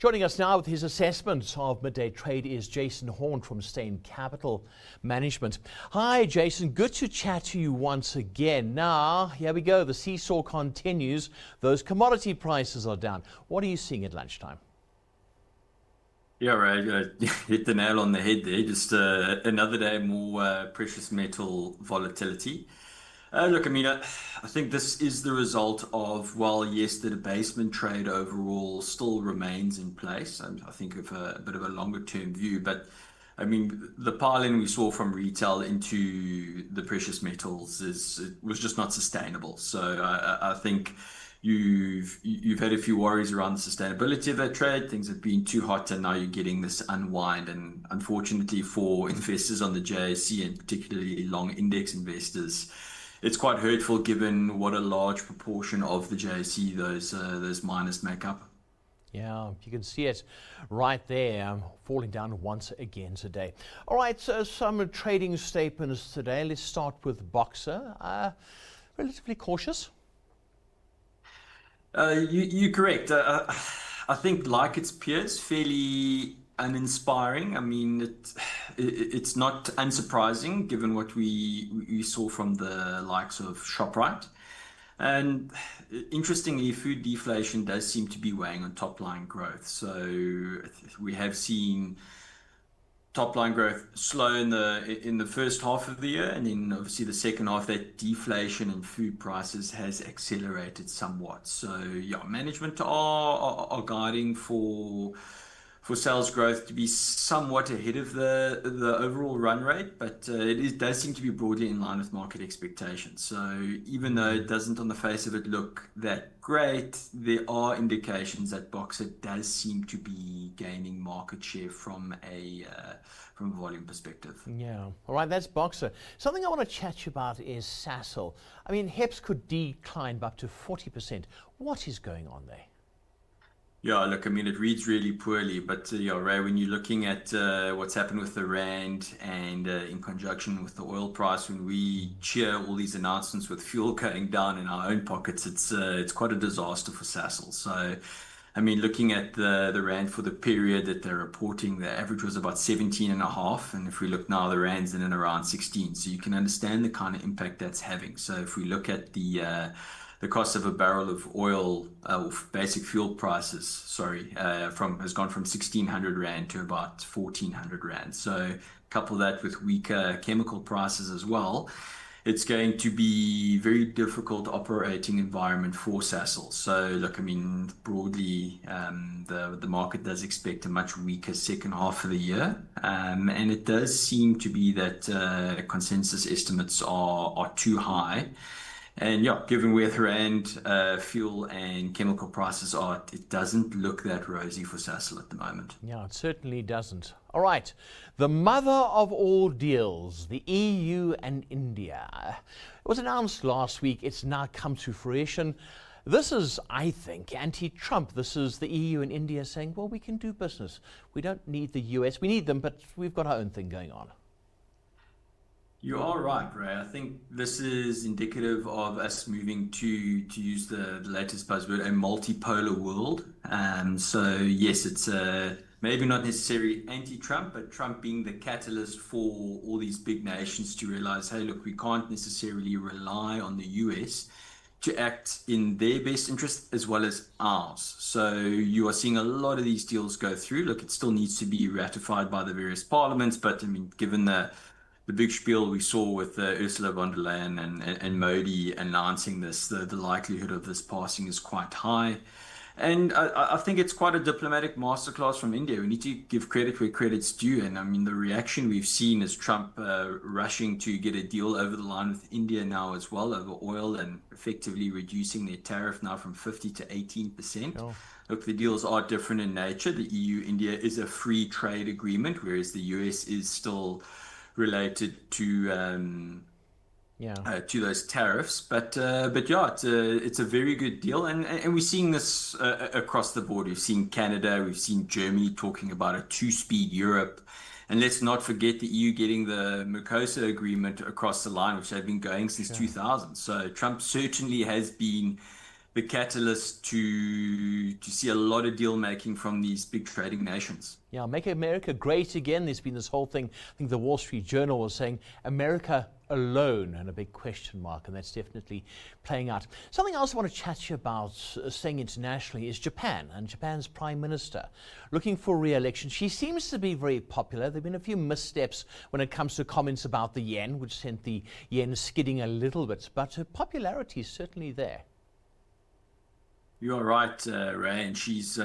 Joining us now with his assessment of midday trade is Jason Horn from Steyn Capital Management. Hi, Jason. Good to chat to you once again. Now, here we go. The seesaw continues. Those commodity prices are down. What are you seeing at lunchtime? Yeah, right. Hit the nail on the head there. Just another day more precious metal volatility. Look, I think this is the result of, well, yes, the debasement trade overall still remains in place. I think of a bit of a longer term view, but the pile-in we saw from retail into the precious metals was just not sustainable. So I think you've had a few worries around the sustainability of that trade. Things have been too hot, and now you're getting this unwind. And unfortunately for investors on the JSE and particularly long index investors, it's quite hurtful given what a large proportion of the JSE those miners make up. Yeah, you can see it right there, falling down once again today. All right, so some trading statements today. Let's start with Boxer. Relatively cautious. You're correct. I think, like its peers, fairly uninspiring. It's not unsurprising given what we saw from the likes of ShopRite. And interestingly, food deflation does seem to be weighing on top line growth. So we have seen top line growth slow in the first half of the year, and then obviously the second half, that deflation in food prices has accelerated somewhat. So yeah, management are guiding for sales growth to be somewhat ahead of the overall run rate, but does seem to be broadly in line with market expectations. So even though it doesn't on the face of it look that great, there are indications that Boxer does seem to be gaining market share from a volume perspective. Yeah. All right, that's Boxer. Something I want to chat to you about is Sasol. HEPS could decline by up to 40%. What is going on there? Yeah, look, it reads really poorly, but yeah, Ray, when you're looking at what's happened with the rand and in conjunction with the oil price, when we cheer all these announcements with fuel going down in our own pockets, it's quite a disaster for Sasol. So, looking at the rand for the period that they're reporting, the average was about 17.5, and if we look now, the rand's in and around 16. So you can understand the kind of impact that's having. So if we look at the cost of a barrel of oil, basic fuel prices, has gone from 1,600 rand to about 1,400 rand. So couple that with weaker chemical prices as well, it's going to be very difficult operating environment for Sasol. So look, broadly, the market does expect a much weaker second half of the year, and it does seem to be that consensus estimates are too high. And yeah, given where the rand, fuel and chemical prices are, it doesn't look that rosy for Sasol at the moment. Yeah, it certainly doesn't. All right, the mother of all deals, the EU and India. It was announced last week. It's now come to fruition. This is, I think, anti-Trump. This is the EU and India saying, well, we can do business. We don't need the US. We need them, but we've got our own thing going on. You are right, Ray. I think this is indicative of us moving to use the latest buzzword, a multipolar world. So yes, it's maybe not necessarily anti-Trump, but Trump being the catalyst for all these big nations to realize, hey, look, we can't necessarily rely on the US to act in their best interest as well as ours. So you are seeing a lot of these deals go through. Look, it still needs to be ratified by the various parliaments, but given the big spiel we saw with Ursula von der Leyen and Modi announcing this, the likelihood of this passing is quite high. And I think it's quite a diplomatic masterclass from India. We need to give credit where credit's due. And the reaction we've seen is Trump rushing to get a deal over the line with India now as well over oil, and effectively reducing their tariff now from 50 to 18%. Oh. Look, the deals are different in nature. The EU-India is a free trade agreement, whereas the US is still related to those tariffs, but yeah, it's a very good deal, and we're seeing this across the board. We've seen Canada, we've seen Germany talking about a two-speed Europe, and let's not forget the EU getting the Mercosur agreement across the line, which they've been going since 2000. So Trump certainly has been the catalyst to see a lot of deal making from these big trading nations. Yeah, make America great again. There's been this whole thing. I think the Wall Street Journal was saying America alone, and a big question mark, and that's definitely playing out. Something else I want to chat to you about, staying internationally, is Japan and Japan's Prime Minister looking for re-election. She seems to be very popular. There have been a few missteps when it comes to comments about the yen, which sent the yen skidding a little bit, but her popularity is certainly there. You are right, Ray, and she's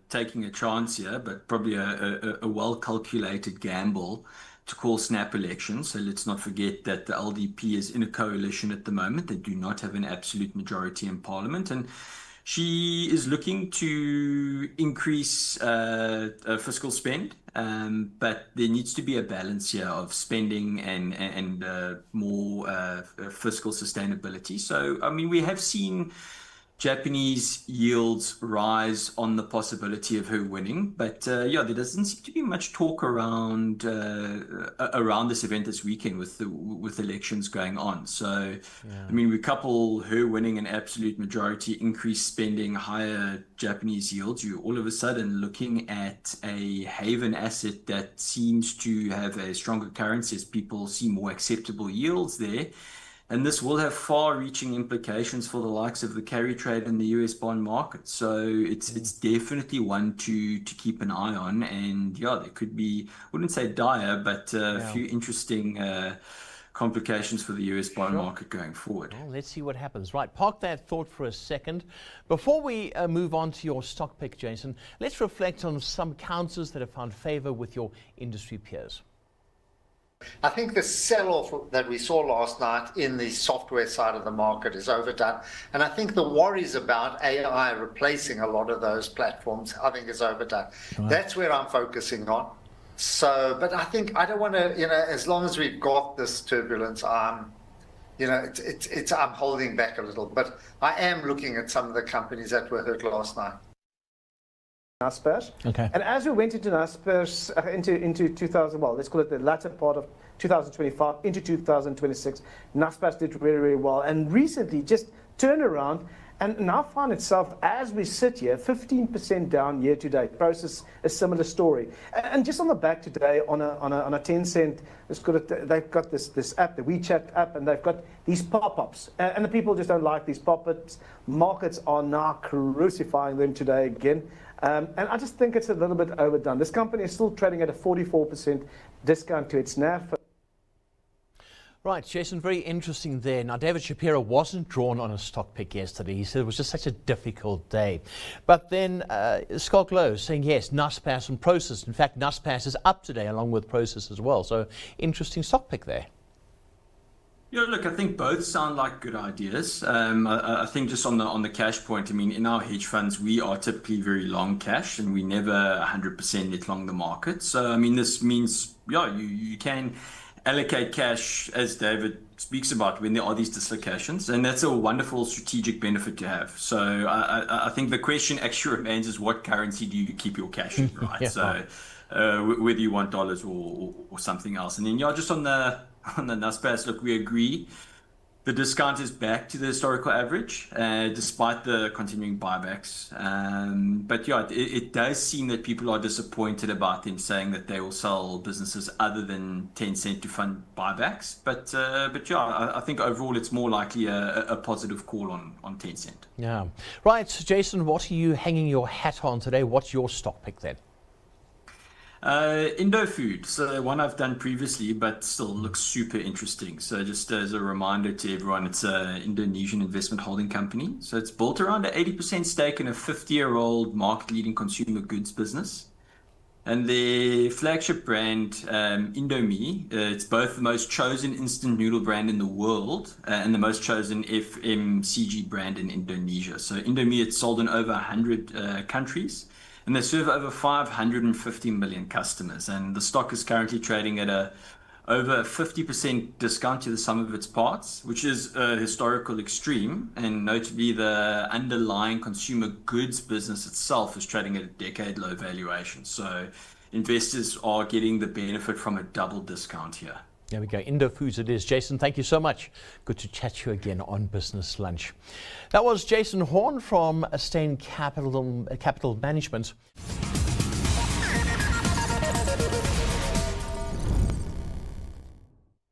taking a chance here, but probably a well-calculated gamble to call snap elections. So let's not forget that the LDP is in a coalition at the moment. They do not have an absolute majority in parliament, and she is looking to increase fiscal spend, but there needs to be a balance here of spending and more fiscal sustainability. So, I mean, we have seen Japanese yields rise on the possibility of her winning, but yeah, there doesn't seem to be much talk around this event this weekend with elections going on. So, yeah. I mean, we couple her winning an absolute majority, increased spending, higher Japanese yields. You're all of a sudden looking at a haven asset that seems to have a stronger currency as people see more acceptable yields there. And this will have far-reaching implications for the likes of the carry trade in the US bond market. So it's definitely one to keep an eye on. And yeah, there could be, I wouldn't say dire, but a few interesting complications for the US bond market going forward. Well, let's see what happens. Right, park that thought for a second. Before we move on to your stock pick, Jason, let's reflect on some counters that have found favor with your industry peers. I think the sell-off that we saw last night in the software side of the market is overdone. And I think the worries about AI replacing a lot of those platforms, I think is overdone. Right. That's where I'm focusing on. So, but I think I don't want to, as long as we've got this turbulence, I'm holding back a little. But I am looking at some of the companies that were hurt last night. Naspers. Okay. And as we went into Naspers into 2000, well, let's call it the latter part of 2025 into 2026, Naspers did really, really well, and recently just turned around and now find itself, as we sit here, 15% down year to date. Process a similar story, and just on the back today on a 10-cent, let's call it, they've got this app, the WeChat app, and they've got these pop-ups, and the people just don't like these pop-ups. Markets are now crucifying them today again. And I just think it's a little bit overdone. This company is still trading at a 44% discount to its NAV. Right, Jason, very interesting there. Now, David Shapiro wasn't drawn on a stock pick yesterday. He said it was just such a difficult day. But then Scott Lowe saying, yes, Naspers and Prosus. In fact, Naspers is up today along with Prosus as well. So, interesting stock pick there. Yeah, look, I think both sound like good ideas. I think just on the cash point, I mean, in our hedge funds, we are typically very long cash and we never 100% net long the market. So, I mean, this means, yeah, you can allocate cash, as David speaks about, when there are these dislocations. And that's a wonderful strategic benefit to have. So I think the question actually remains is what currency do you keep your cash in, right? Yeah. So whether you want dollars or something else. And then, yeah, just on the Naspers, look, we agree the discount is back to the historical average, despite the continuing buybacks. But yeah, it does seem that people are disappointed about them saying that they will sell businesses other than Tencent to fund buybacks. But yeah, I think overall it's more likely a positive call on Tencent. Yeah. Right, Jason, what are you hanging your hat on today? What's your stock pick then? Indo Food, so one I've done previously, but still looks super interesting. So just as a reminder to everyone, it's an Indonesian investment holding company. So it's built around an 80% stake in a 50-year-old market-leading consumer goods business. And their flagship brand, Indomie, it's both the most chosen instant noodle brand in the world and the most chosen FMCG brand in Indonesia. So Indomie, it's sold in over 100 countries. And they serve over 550 million customers. And the stock is currently trading at over 50% discount to the sum of its parts, which is a historical extreme. And notably, the underlying consumer goods business itself is trading at a decade-low valuation. So investors are getting the benefit from a double discount here. There we go. Indo Foods it is. Jason, thank you so much. Good to chat to you again on Business Lunch. That was Jason Horn from Steyn Capital Management.